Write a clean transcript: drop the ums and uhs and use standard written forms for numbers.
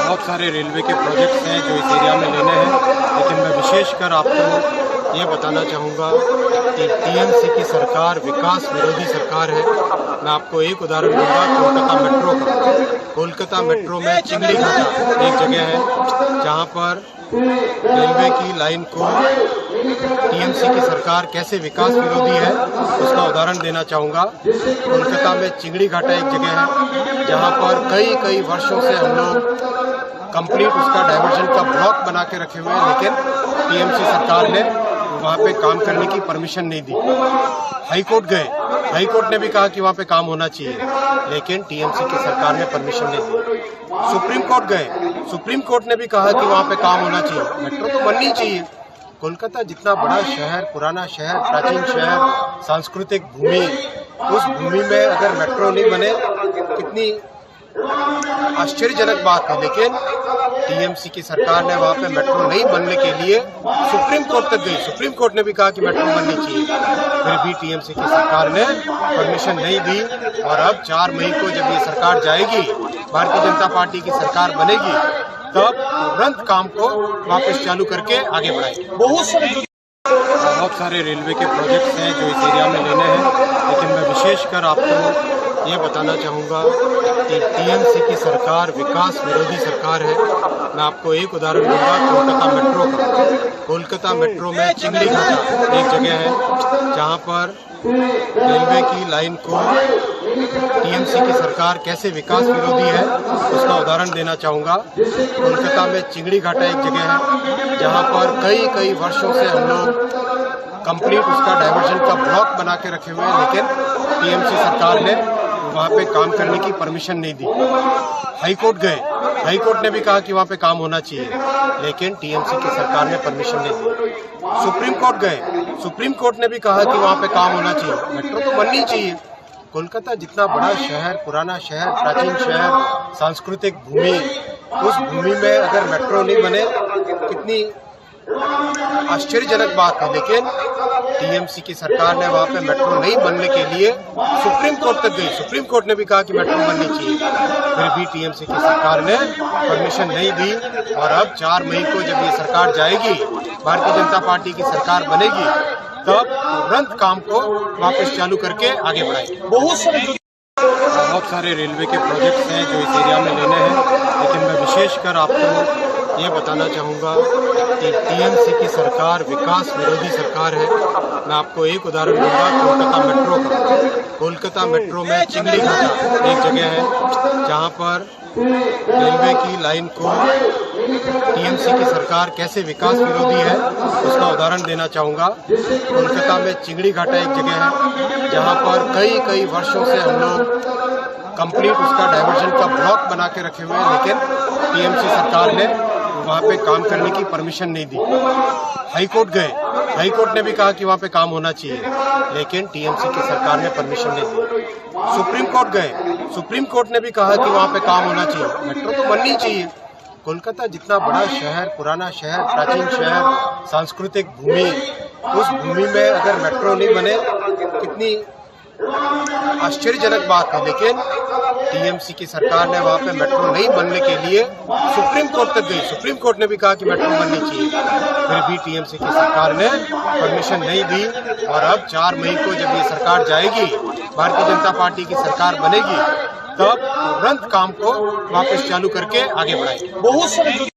बहुत सारे रेलवे के प्रोजेक्ट्स हैं जो इस एरिया में लेने हैं, लेकिन मैं विशेषकर आपको ये बताना चाहूँगा कि टीएमसी की सरकार विकास विरोधी सरकार है। मैं आपको एक उदाहरण दूंगा कोलकाता मेट्रो का। कोलकाता मेट्रो में चिंगड़ी घाटा एक जगह है जहाँ पर रेलवे की लाइन को टीएमसी की सरकार कैसे विकास विरोधी है उसका उदाहरण देना चाहूँगा। कोलकाता में चिंगड़ी घाटा एक जगह है जहाँ पर कई वर्षों से हम लोग कंप्लीट उसका डाइवर्जन का ब्लॉक बना के रखे हुए हैं, लेकिन टीएमसी सरकार ने वहाँ पे काम करने की परमिशन नहीं दी। हाईकोर्ट गए, हाईकोर्ट ने भी कहा कि वहाँ पे काम होना चाहिए, लेकिन टीएमसी की सरकार ने परमिशन नहीं दी। सुप्रीम कोर्ट गए, सुप्रीम कोर्ट ने भी कहा कि वहाँ पे काम होना चाहिए, मेट्रो तो बननी चाहिए। कोलकाता जितना बड़ा शहर, पुराना शहर, प्राचीन शहर, सांस्कृतिक भूमि, उस भूमि में अगर मेट्रो नहीं बने कितनी आश्चर्यजनक बात है। लेकिन टीएमसी की सरकार ने वहाँ पे मेट्रो नहीं बनने के लिए सुप्रीम कोर्ट तक गई, सुप्रीम कोर्ट ने भी कहा कि मेट्रो बननी चाहिए, फिर भी टीएमसी की सरकार ने परमिशन नहीं दी। और अब 4 मई को जब ये सरकार जाएगी, भारतीय जनता पार्टी की सरकार बनेगी, तब तुरंत काम को वापस चालू करके आगे बढ़ाएगी। बहुत सारे रेलवे के प्रोजेक्ट्स हैं जो इस एरिया में लेने हैं, लेकिन मैं विशेषकर आपको ये बताना चाहूँगा कि टीएमसी की सरकार विकास विरोधी सरकार है। मैं आपको एक उदाहरण दूंगा कोलकाता मेट्रो का। कोलकाता मेट्रो में चिंगड़ी घाटा एक जगह है जहाँ पर रेलवे की लाइन को टीएमसी की सरकार कैसे विकास विरोधी है उसका उदाहरण देना चाहूँगा। कोलकाता में चिंगड़ी घाटा एक जगह है जहाँ पर कई वर्षों से हम लोग कंप्लीट उसका डाइवर्जन का ब्लॉक बना के रखे हुए हैं, लेकिन टीएमसी सरकार ने वहाँ पे काम करने की परमिशन नहीं दी। हाईकोर्ट गए, हाईकोर्ट ने भी कहा कि वहाँ पे काम होना चाहिए, लेकिन टीएमसी की सरकार ने परमिशन नहीं दी। सुप्रीम कोर्ट गए, सुप्रीम कोर्ट ने भी कहा कि वहाँ पे काम होना चाहिए, मेट्रो तो बननी चाहिए। कोलकाता जितना बड़ा शहर, पुराना शहर, प्राचीन शहर, सांस्कृतिक भूमि, उस भूमि में अगर मेट्रो नहीं बने कितनी आश्चर्यजनक बात है। लेकिन टीएमसी की सरकार ने वहाँ पे मेट्रो नहीं बनने के लिए सुप्रीम कोर्ट तक गई, सुप्रीम कोर्ट ने भी कहा कि मेट्रो बननी चाहिए, फिर भी टीएमसी की सरकार ने परमिशन नहीं दी। और अब 4 मई को जब ये सरकार जाएगी, भारतीय जनता पार्टी की सरकार बनेगी, तब तुरंत काम को वापस चालू करके आगे बढ़ाएगी। बहुत सारे रेलवे के प्रोजेक्ट्स हैं जो इस एरिया में लेने हैं, लेकिन मैं विशेषकर आपको ये बताना चाहूँगा कि टीएमसी की सरकार विकास विरोधी सरकार है। मैं आपको एक उदाहरण दूंगा कोलकाता मेट्रो का। कोलकाता मेट्रो में चिंगड़ी घाटा एक जगह है जहाँ पर रेलवे की लाइन को टीएमसी की सरकार कैसे विकास विरोधी है उसका उदाहरण देना चाहूँगा। कोलकाता में चिंगड़ी घाटा एक जगह है जहाँ पर कई वर्षों से हम लोग कंप्लीट उसका डाइवर्जन का ब्लॉक बना के रखे हुए हैं, लेकिन टीएमसी सरकार ने वहाँ पे काम करने की परमिशन नहीं दी। हाईकोर्ट गए, हाईकोर्ट ने भी कहा कि वहाँ पे काम होना चाहिए, लेकिन टीएमसी की सरकार ने परमिशन नहीं दी। सुप्रीम कोर्ट गए, सुप्रीम कोर्ट ने भी कहा कि वहाँ पे काम होना चाहिए, मेट्रो तो बननी चाहिए। कोलकाता जितना बड़ा शहर, पुराना शहर, प्राचीन शहर, सांस्कृतिक भूमि, उस भूमि में अगर मेट्रो नहीं बने कितनी आश्चर्यजनक बात है। लेकिन टीएमसी की सरकार ने वहाँ पे मेट्रो नहीं बनने के लिए सुप्रीम कोर्ट तक गई, सुप्रीम कोर्ट ने भी कहा कि मेट्रो बननी चाहिए, फिर भी टीएमसी की सरकार ने परमिशन नहीं दी। और अब 4 मई को जब ये सरकार जाएगी, भारतीय जनता पार्टी की सरकार बनेगी, तब तुरंत काम को वापस चालू करके आगे बढ़ाएगी।